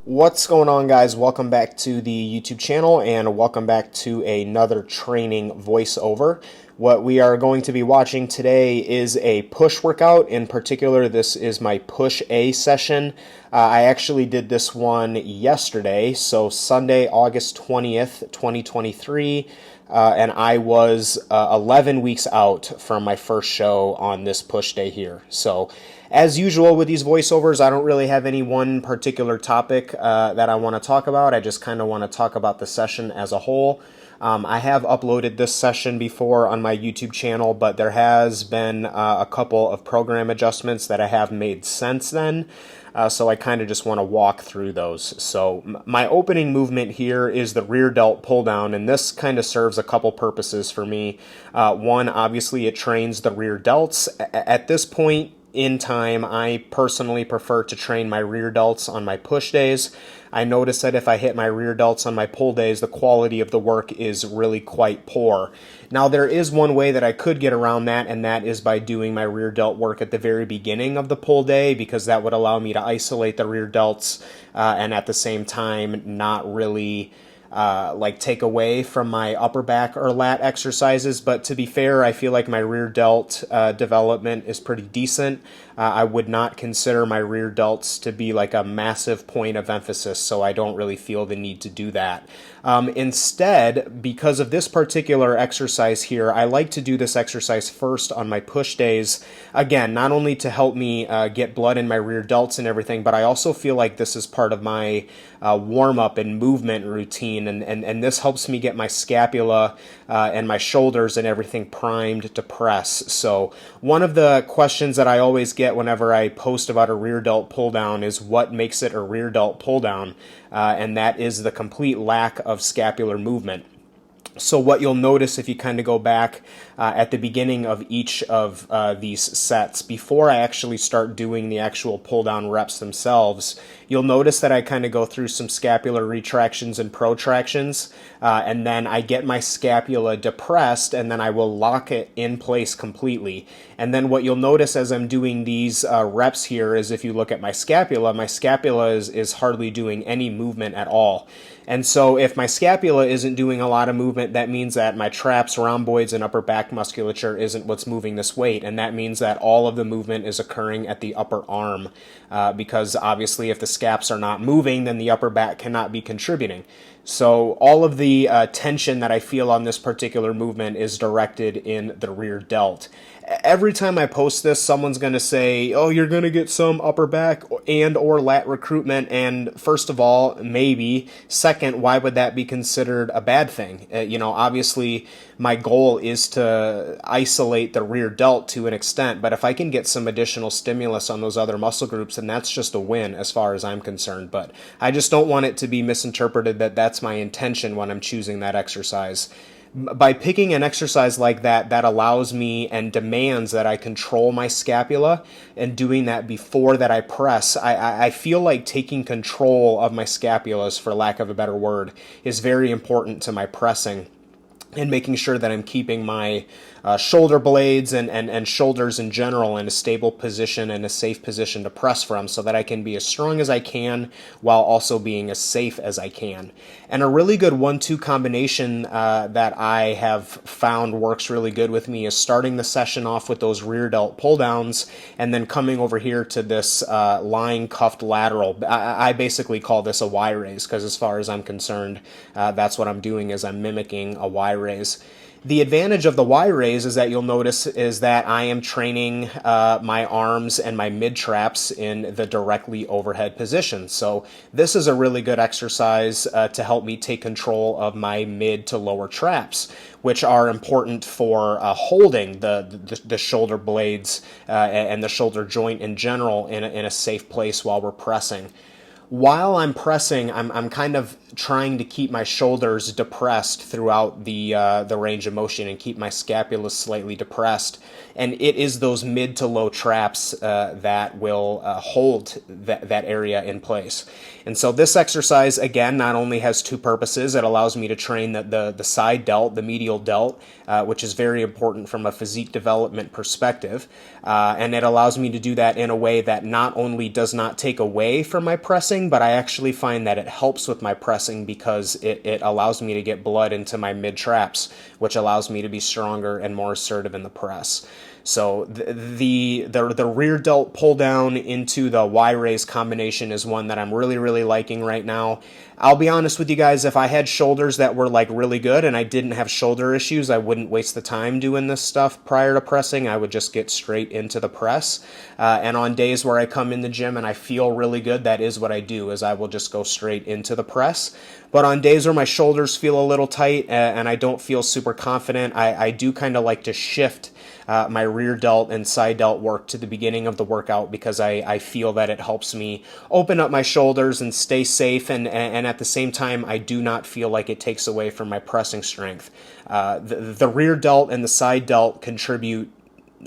What's going on, guys? Welcome back to the YouTube channel and welcome back to another training voiceover. What we are going to be watching today is a push workout. In particular, this is my push A session. I actually did this one yesterday, so Sunday, August 20th, 2023, and I was 11 weeks out from my first show on this push day here. So as usual with these voiceovers, I don't really have any one particular topic that I want to talk about. I just kind of want to talk about the session as a whole. I have uploaded this session before on my YouTube channel, but there has been a couple of program adjustments that I have made since then. So I kind of just want to walk through those. So my opening movement here is the rear delt pull down, and this kind of serves a couple purposes for me. One, obviously it trains the rear delts. At this point in time, I personally prefer to train my rear delts on my push days. I notice that if I hit my rear delts on my pull days, the quality of the work is really quite poor. Now, there is one way that I could get around that, and that is by doing my rear delt work at the very beginning of the pull day, because that would allow me to isolate the rear delts and at the same time not really take away from my upper back or lat exercises. But to be fair, I feel like my rear delt development is pretty decent. I would not consider my rear delts to be like a massive point of emphasis, so I don't really feel the need to do that. Instead, because of this particular exercise here, I like to do this exercise first on my push days. Again, not only to help me get blood in my rear delts and everything, but I also feel like this is part of my warm-up and movement routine, and this helps me get my scapula and my shoulders and everything primed to press. So one of the questions that I always get whenever I post about a rear delt pull down is what makes it a rear delt pull down, and that is the complete lack of scapular movement. So what you'll notice if you kind of go back at the beginning of each of these sets, before I actually start doing the actual pull down reps themselves, you'll notice that I kind of go through some scapular retractions and protractions, and then I get my scapula depressed, and then I will lock it in place completely. And then what you'll notice as I'm doing these reps here is if you look at my scapula is hardly doing any movement at all. And so if my scapula isn't doing a lot of movement, that means that my traps, rhomboids, and upper back musculature isn't what's moving this weight. And that means that all of the movement is occurring at the upper arm, because obviously if the scaps are not moving, then the upper back cannot be contributing. So all of the tension that I feel on this particular movement is directed in the rear delt. Every time I post this, someone's going to say, oh, you're going to get some upper back and or lat recruitment. And first of all, maybe. Second, why would that be considered a bad thing? Obviously my goal is to isolate the rear delt to an extent, but if I can get some additional stimulus on those other muscle groups, then that's just a win as far as I'm concerned. But I just don't want it to be misinterpreted that that's my intention when I'm choosing that exercise. By picking an exercise like that, that allows me and demands that I control my scapula, and doing that before that I press, I feel like taking control of my scapulas, for lack of a better word, is very important to my pressing, and making sure that I'm keeping my shoulder blades and shoulders in general in a stable position and a safe position to press from, so that I can be as strong as I can while also being as safe as I can. And a really good 1-2 combination that I have found works really good with me is starting the session off with those rear delt pull downs, and then coming over here to this lying cuffed lateral. I basically call this a Y raise, because as far as I'm concerned, that's what I'm doing, is I'm mimicking a Y raise. The advantage of the Y raise is that you'll notice is that I am training my arms and my mid traps in the directly overhead position. So this is a really good exercise to help me take control of my mid to lower traps, which are important for holding the shoulder blades and the shoulder joint in general in a safe place while we're pressing. While I'm pressing, I'm kind of trying to keep my shoulders depressed throughout the range of motion, and keep my scapula slightly depressed. And it is those mid to low traps that will hold that area in place. And so this exercise, again, not only has two purposes. It allows me to train the side delt, the medial delt, which is very important from a physique development perspective. And it allows me to do that in a way that not only does not take away from my pressing, pressing, but I actually find that it helps with my pressing because it allows me to get blood into my mid-traps, which allows me to be stronger and more assertive in the press. So the rear delt pull down into the Y raise combination is one that I'm really liking right now. I'll be honest with you guys, if I had shoulders that were like really good and I didn't have shoulder issues, I wouldn't waste the time doing this stuff prior to pressing. I would just get straight into the press. And on days where I come in the gym and I feel really good, that is what I do, is I will just go straight into the press. But on days where my shoulders feel a little tight and I don't feel super confident, I do kind of like to shift my rear delt and side delt work to the beginning of the workout because I feel that it helps me open up my shoulders and stay safe, and at the same time I do not feel like it takes away from my pressing strength. The rear delt and the side delt contribute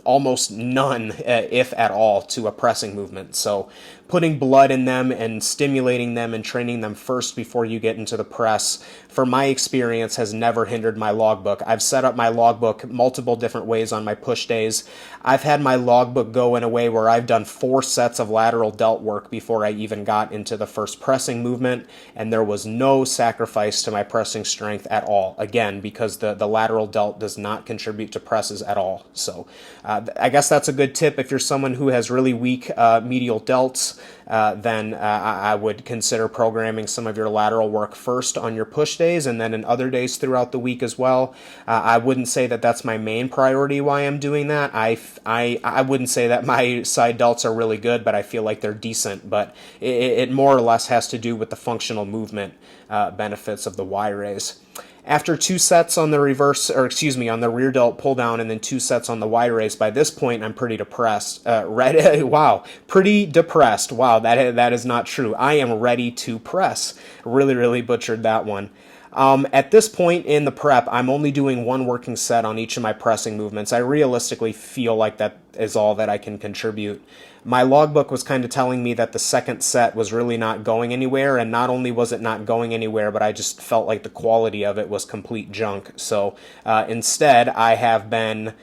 almost none, if at all, to a pressing movement. So putting blood in them and stimulating them and training them first before you get into the press, for my experience, has never hindered my logbook. I've set up my logbook multiple different ways on my push days. I've had my logbook go in a way where I've done 4 sets of lateral delt work before I even got into the first pressing movement, and there was no sacrifice to my pressing strength at all. Again, because the lateral delt does not contribute to presses at all. So I guess that's a good tip. If you're someone who has really weak medial delts, then I would consider programming some of your lateral work first on your push days and then in other days throughout the week as well. I wouldn't say that that's my main priority why I'm doing that. I wouldn't say that my side delts are really good, but I feel like they're decent. But it more or less has to do with the functional movement benefits of the Y raise. After 2 sets on the on the rear delt pull down and then 2 sets on the Y raise, by this point I'm pretty depressed. Wow, pretty depressed. Wow, that is not true. I am ready to press. Really butchered that one. At this point in the prep, I'm only doing 1 working set on each of my pressing movements. I realistically feel like that is all that I can contribute. My logbook was kind of telling me that the second set was really not going anywhere, and not only was it not going anywhere, but I just felt like the quality of it was complete junk. So instead, I have been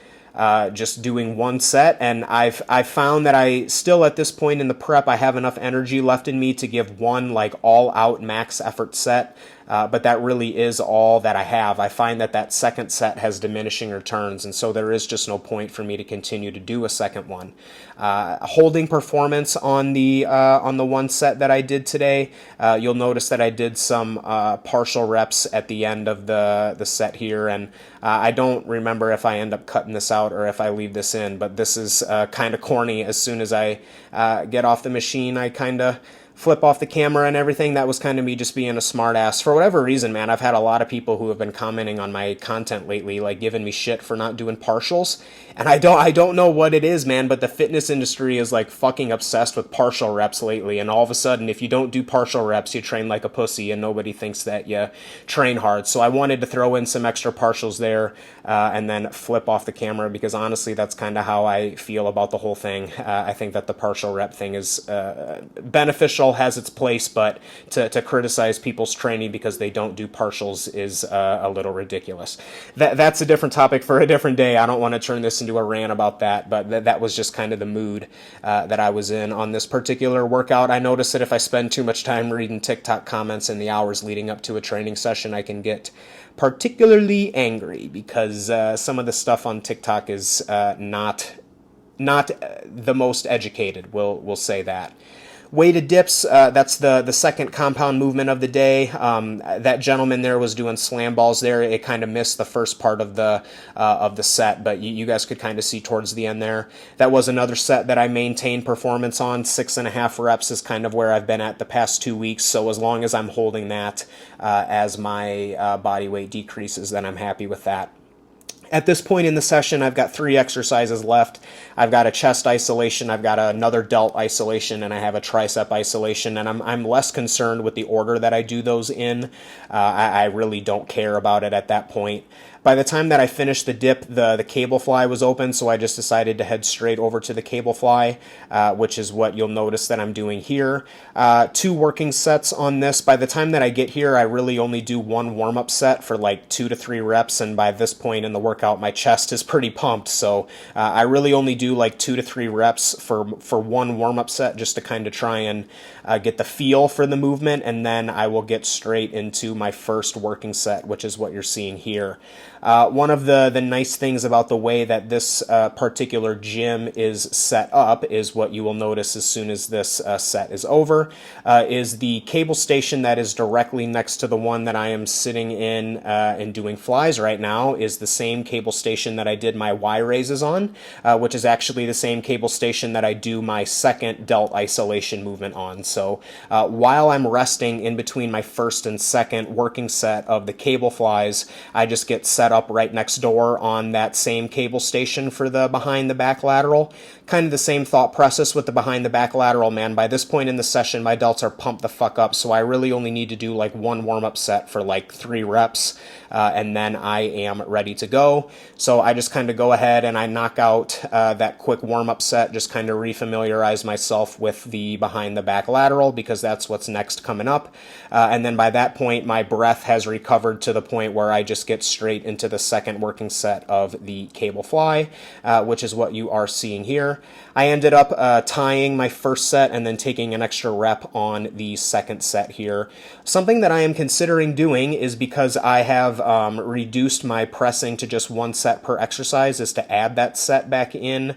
just doing 1 set, and I've found that I still, at this point in the prep, I have enough energy left in me to give 1 like all-out max effort set. But that really is all that I have. I find that second set has diminishing returns, and so there is just no point for me to continue to do a second one. Holding performance on the 1 set that I did today, you'll notice that I did some partial reps at the end of the set here, and I don't remember if I end up cutting this out or if I leave this in, but this is kind of corny. As soon as I get off the machine, I kind of flip off the camera and everything. That was kind of me just being a smart ass. For whatever reason, man, I've had a lot of people who have been commenting on my content lately, like giving me shit for not doing partials. And I don't know what it is, man, but the fitness industry is like fucking obsessed with partial reps lately. And all of a sudden, if you don't do partial reps, you train like a pussy and nobody thinks that you train hard. So I wanted to throw in some extra partials there and then flip off the camera, because honestly, that's kind of how I feel about the whole thing. I think that the partial rep thing is beneficial, has its place, but to criticize people's training because they don't do partials is a little ridiculous. That's a different topic for a different day. I don't want to turn this into a rant about that, but that was just kind of the mood that I was in on this particular workout. I noticed that if I spend too much time reading TikTok comments in the hours leading up to a training session, I can get particularly angry because some of the stuff on TikTok is not the most educated. We'll say that. Weighted dips, that's the second compound movement of the day. That gentleman there was doing slam balls there. It kind of missed the first part of the set, but you guys could kind of see towards the end there. That was another set that I maintained performance on. 6.5 reps is kind of where I've been at the past 2 weeks. So as long as I'm holding that as my body weight decreases, then I'm happy with that. At this point in the session, I've got 3 exercises left. I've got a chest isolation, I've got another delt isolation, and I have a tricep isolation, and I'm less concerned with the order that I do those in. I really don't care about it at that point. By the time that I finished the dip, the cable fly was open, so I just decided to head straight over to the cable fly, which is what you'll notice that I'm doing here. 2 working sets on this. By the time that I get here, I really only do 1 warm-up set for like 2 to 3 reps, and by this point in the workout, my chest is pretty pumped, so I really only do like 2 to 3 reps for 1 warm-up set just to kind of try and get the feel for the movement, and then I will get straight into my first working set, which is what you're seeing here. One of the nice things about the way that this particular gym is set up is what you will notice as soon as this set is over, is the cable station that is directly next to the one that I am sitting in and doing flies right now is the same cable station that I did my Y raises on, which is actually the same cable station that I do my second delt isolation movement on. So while I'm resting in between my first and second working set of the cable flies, I just get set up right next door on that same cable station for the behind the back lateral. Kind of the same thought process with the behind the back lateral, man. By this point in the session, my delts are pumped the fuck up, so I really only need to do like 1 warm-up set for like 3 reps, and then I am ready to go. So I just kind of go ahead and I knock out that quick warm-up set, just kind of refamiliarize myself with the behind the back lateral because that's what's next coming up. And then by that point, my breath has recovered to the point where I just get straight into the second working set of the cable fly, which is what you are seeing here. I ended up tying my first set and then taking an extra rep on the second set here. Something that I am considering doing is because I have reduced my pressing to just 1 set per exercise is to add that set back in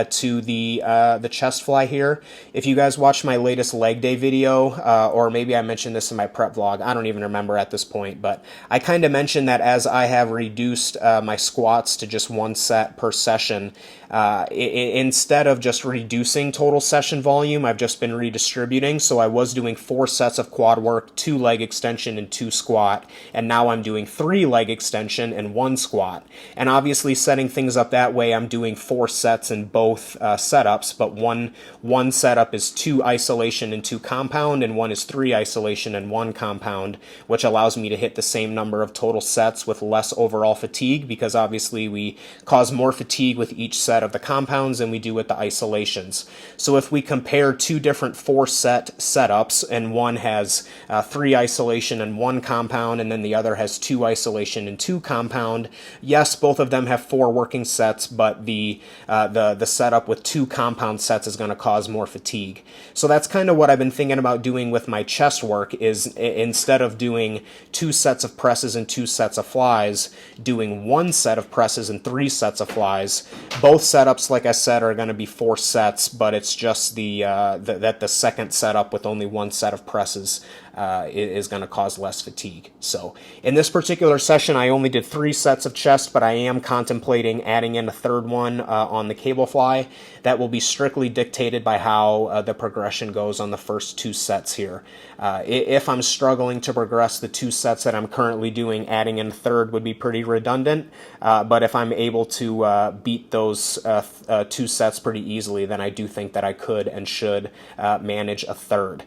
to the chest fly here. If you guys watched my latest leg day video, or maybe I mentioned this in my prep vlog, I don't even remember at this point, but I kind of mentioned that as I have reduced my squats to just 1 set per session, instead of just reducing total session volume, I've just been redistributing. So I was doing 4 sets of quad work, 2 leg extension, and 2 squat. And now I'm doing 3 leg extension and 1 squat. And obviously setting things up that way, I'm doing 4 sets in both setups, but one setup is 2 isolation and 2 compound, and one is 3 isolation and 1 compound, which allows me to hit the same number of total sets with less overall fatigue, because obviously we cause more fatigue with each set of the compounds than we do with the isolations. So if we compare 2 different 4-set setups, and one has 3 isolation and 1 compound, and then the other has 2 isolation and 2 compound, yes, both of them have 4 working sets, but the setup with 2 compound sets is going to cause more fatigue. So that's kind of what I've been thinking about doing with my chest work, is instead of doing 2 sets of presses and 2 sets of flies, doing 1 set of presses and 3 sets of flies. Both setups, like I said, are going to be 4 sets, but it's just that the second setup with only 1 set of presses is going to cause less fatigue. So in this particular session, I only did 3 sets of chest, but I am contemplating adding in a 3rd one on the cable fly. That will be strictly dictated by how the progression goes on the first 2 sets here. If I'm struggling to progress the 2 sets that I'm currently doing, adding in a 3rd would be pretty redundant, but if I'm able to beat those 2 sets pretty easily, then I do think that I could and should manage a 3rd.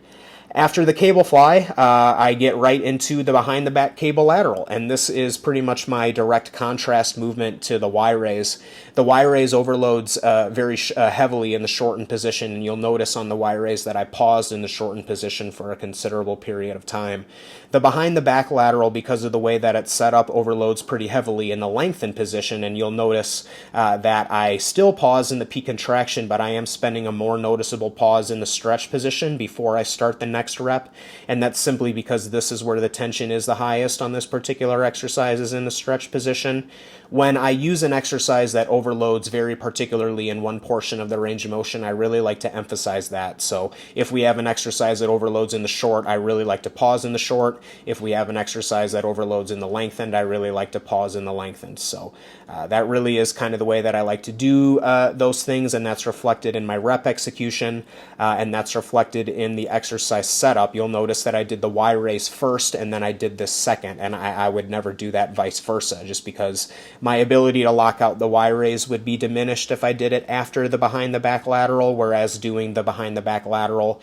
After the cable fly, I get right into the behind the back cable lateral, and this is pretty much my direct contrast movement to the Y raise. The Y raise overloads very heavily in the shortened position, and you'll notice on the Y raise that I paused in the shortened position for a considerable period of time. The behind the back lateral, because of the way that it's set up, overloads pretty heavily in the lengthened position, and you'll notice that I still pause in the peak contraction, but I am spending a more noticeable pause in the stretch position before I start the next rep, and that's simply because this is where the tension is the highest on this particular exercise, is in the stretch position. When I use an exercise that overloads very particularly in one portion of the range of motion, I really like to emphasize that. So if we have an exercise that overloads in the short, I really like to pause in the short. If we have an exercise that overloads in the lengthened, I really like to pause in the lengthened. So that really is kind of the way that I like to do those things, and that's reflected in my rep execution, and that's reflected in the exercise setup. You'll notice that I did the Y raise first, and then I did this second, and I would never do that vice versa, just because my ability to lock out the Y raise would be diminished if I did it after the behind the back lateral, whereas doing the behind the back lateral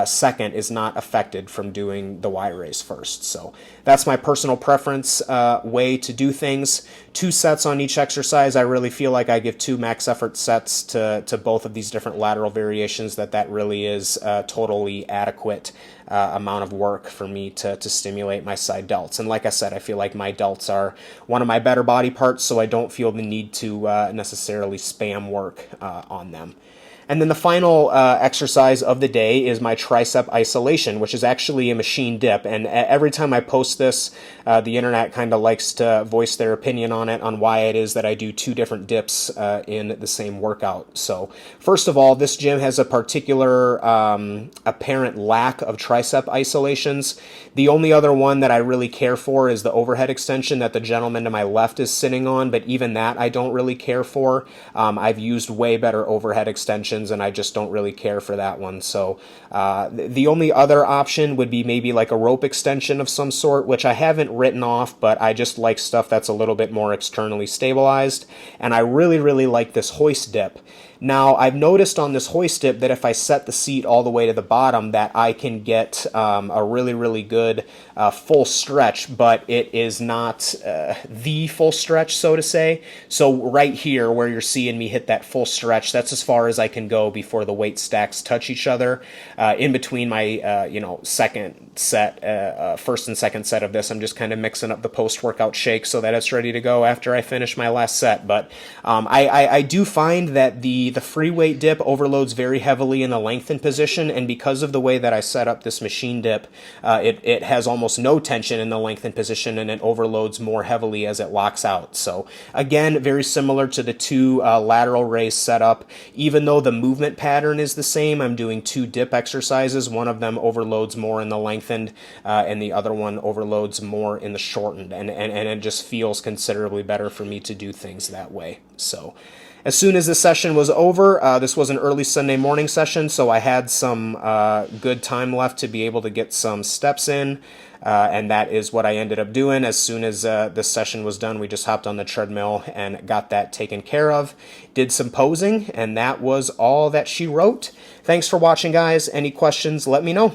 second is not affected from doing the Y raise first. So that's my personal preference way to do things. 2 sets on each exercise. I really feel like I give 2 max effort sets to both of these different lateral variations, that really is a totally adequate amount of work for me to stimulate my side delts. And like I said, I feel like my delts are one of my better body parts, so I don't feel the need to necessarily spam work on them. And then the final exercise of the day is my tricep isolation, which is actually a machine dip. And every time I post this, the internet kind of likes to voice their opinion on it, on why it is that I do 2 different dips in the same workout. So first of all, this gym has a particular apparent lack of tricep isolations. The only other one that I really care for is the overhead extension that the gentleman to my left is sitting on, but even that I don't really care for. I've used way better overhead extensions, and I just don't really care for that one. So the only other option would be maybe like a rope extension of some sort, which I haven't written off, but I just like stuff that's a little bit more externally stabilized. And I really, really like this hoist dip. Now, I've noticed on this hoist dip that if I set the seat all the way to the bottom, that I can get a really, really good full stretch, but it is not the full stretch, so to say. So right here, where you're seeing me hit that full stretch, that's as far as I can go before the weight stacks touch each other. In between my, second set, first and second set of this, I'm just kind of mixing up the post-workout shake so that it's ready to go after I finish my last set. But I do find that the free weight dip overloads very heavily in the lengthened position, and because of the way that I set up this machine dip, it has almost no tension in the lengthened position, and it overloads more heavily as it locks out. So again, very similar to the 2 lateral raise setup. Even though the movement pattern is the same, I'm doing 2 dip exercises. One of them overloads more in the lengthened, and the other one overloads more in the shortened, and it just feels considerably better for me to do things that way. So as soon as the session was over, this was an early Sunday morning session, so I had some good time left to be able to get some steps in, and that is what I ended up doing. As soon as this session was done, we just hopped on the treadmill and got that taken care of, did some posing, and that was all that she wrote. Thanks for watching, guys. Any questions, let me know.